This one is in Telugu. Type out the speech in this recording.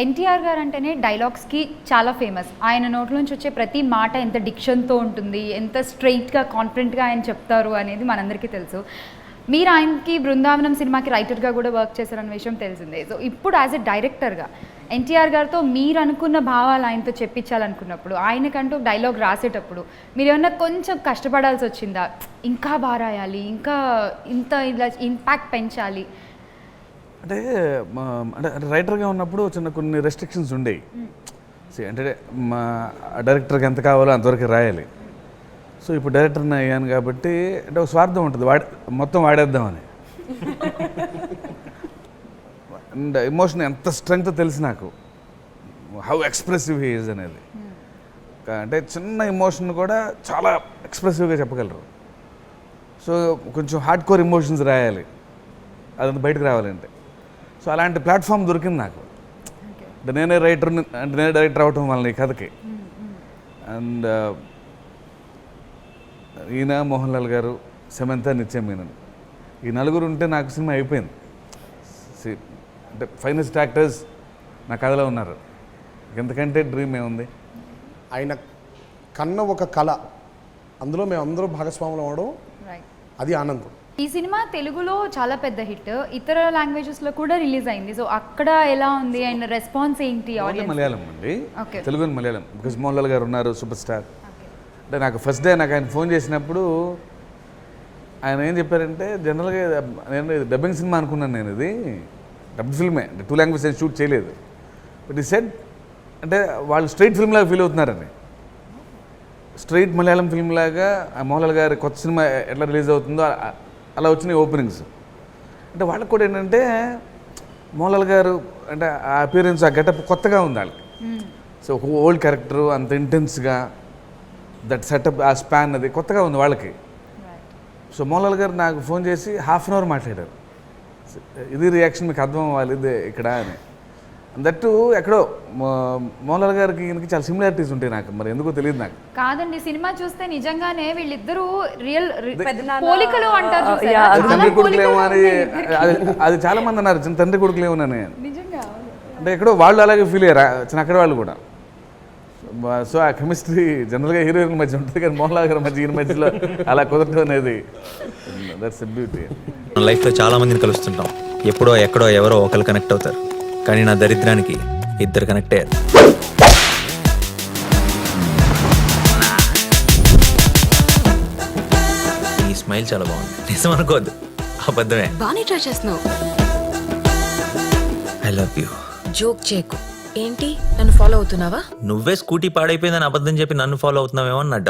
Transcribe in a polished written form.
ఎన్టీఆర్ గారు అంటేనే డైలాగ్స్కి చాలా ఫేమస్. ఆయన నోట్ల నుంచి వచ్చే ప్రతి మాట ఎంత డిక్షన్తో ఉంటుంది, ఎంత స్ట్రైట్గా కాన్ఫిడెంట్గా ఆయన చెప్తారు అనేది మనందరికీ తెలుసు. మీరు ఆయనకి బృందావనం సినిమాకి రైటర్గా కూడా వర్క్ చేశారన్న విషయం తెలిసిందే. సో ఇప్పుడు యాజ్ ఎ డైరెక్టర్గా ఎన్టీఆర్ గారితో మీరు అనుకున్న భావాలు ఆయనతో చెప్పించాలనుకున్నప్పుడు, ఆయనకంటూ డైలాగ్ రాసేటప్పుడు మీరు ఏమన్నా కొంచెం కష్టపడాల్సి వచ్చిందా? ఇంకా బాగా రాయాలి, ఇంకా ఇలా ఇంపాక్ట్ పెంచాలి అంటే రైటర్గా ఉన్నప్పుడు చిన్న కొన్ని రెస్ట్రిక్షన్స్ ఉండేవి. అంటే మా డైరెక్టర్కి ఎంత కావాలో అంతవరకు రాయాలి. సో ఇప్పుడు డైరెక్టర్ని అయ్యాను కాబట్టి అంటే ఒక స్వార్థం ఉంటుంది, మొత్తం వాడేద్దామని. అండ్ ఎమోషన్ ఎంత స్ట్రెంగ్త్ తెలుసు నాకు, హౌ ఎక్స్ప్రెసివ్ హీ ఈజ్ అనేది. అంటే చిన్న ఎమోషన్ కూడా చాలా ఎక్స్ప్రెసివ్గా చెప్పగలరు. సో కొంచెం హార్డ్ కోర్ ఎమోషన్స్ రాయాలి, అదంతా బయటకు రావాలంటే. సో అలాంటి ప్లాట్ఫామ్ దొరికింది నాకు. అంటే నేనే రైటర్ని, అంటే నేనే డైరెక్టర్ అవటం వల్ల ఈ కథకి. అండ్ ఈయన, మోహన్ లాల్ గారు, సమంత, నిత్య మీనన్, ఈ నలుగురు ఉంటే నాకు సినిమా అయిపోయింది. అంటే ఫైనెస్ట్ యాక్టర్స్ నా కథలో ఉన్నారు. ఎంతకంటే డ్రీమ్ ఏముంది? ఆయన కన్న ఒక కళ, అందులో మేము అందరూ భాగస్వాములు అవ్వడం, అది ఆనందం. ఈ సినిమా తెలుగులో చాలా పెద్ద హిట్, ఇతర లాంగ్వేజెస్లో కూడా రిలీజ్ అయింది. సో అక్కడ ఎలా ఉంది, ఆయన రెస్పాన్స్ ఏంటి? మలయాళం అండి, తెలుగు మలయాళం. బికాజ్ మోహన్ లాల్ గారు ఉన్నారు, సూపర్ స్టార్. అంటే నాకు ఫస్ట్ డే నాకు ఆయన ఫోన్ చేసినప్పుడు ఆయన ఏం చెప్పారంటే, జనరల్గా నేను డబ్బింగ్ సినిమా అనుకున్నాను, నేను ఇది డబ్బింగ్ ఫిల్మే, అంటే 2 లాంగ్వేజెస్ నేను షూట్ చేయలేదు. బట్ ఈ సెడ్ అంటే వాళ్ళు స్ట్రైట్ ఫిల్మ్ లాగా ఫీల్ అవుతున్నారని. స్ట్రైట్ మలయాళం ఫిల్మ్ లాగా మోహన్ లాల్ గారి కొత్త సినిమా ఎట్లా రిలీజ్ అవుతుందో అలా వచ్చినాయి ఓపెనింగ్స్. అంటే వాళ్ళకి కూడా ఏంటంటే మోహన్ లాల్ గారు అంటే ఆ అపియరెన్స్, ఆ గెటప్ కొత్తగా ఉంది వాళ్ళకి. సో ఒక ఓల్డ్ క్యారెక్టర్ అంత ఇంటెన్స్గా, దట్ సెటప్, ఆ స్పాన్ అది కొత్తగా ఉంది వాళ్ళకి. సో మోహన్ లాల్ గారు నాకు ఫోన్ చేసి ½ అన్ అవర్ మాట్లాడారు, ఇది రియాక్షన్ మీకు అర్థం అవ్వాలి ఇది ఇక్కడ అని. దట్టు ఎక్కడో మోహన్ లాల్ గారికి ఈయనకి చాలా సిమిలారిటీస్ ఉంటాయి, నాకు మరి ఎందుకో తెలియదు. నాకు కాదండి, సినిమా చూస్తే నిజంగానే వీళ్ళిద్దరూ రియల్ పోలికలు అంటారు, తండ్రి కొడుకులేమో అని అది చాలా మంది అన్నారు, చిన్న తండ్రి కొడుకులేమోనని. అంటే ఎక్కడో వాళ్ళు అలాగే ఫీల్ అయ్యారు, చిన్న అక్కడ వాళ్ళు కూడా. సో ఆ కెమిస్ట్రీ జనరల్గా హీరోయిన్ మధ్య ఉంటుంది, కానీ మోహన్ లాల్ గారి మధ్య ఈయన మధ్యలో అలా కుదరటం అనేది దట్స్ ఎ బ్యూటీ. లైఫ్లో చాలా మందిని కలుస్తుంటాం, ఎప్పుడో ఎక్కడో ఎవరో ఒకరు కనెక్ట్ అవుతారు, కానీ నా దరిద్రానికి ఇద్దరు కనెక్ట్ అయ్యారు. ఈ స్మైల్ చాలా బాగుంది, నిజం అనుకోవద్దు, అబద్ధమే. బానే ట్రై చేస్తున్నావు. I love you. జోక్ చేయకు. ఏంటి, నన్ను ఫాలో అవుతున్నావా? నువ్వే స్కూటీ పాడైపోయిందని అబద్ధం చెప్పి నన్ను ఫాలో అవుతున్నావేమో అని నా డౌట్.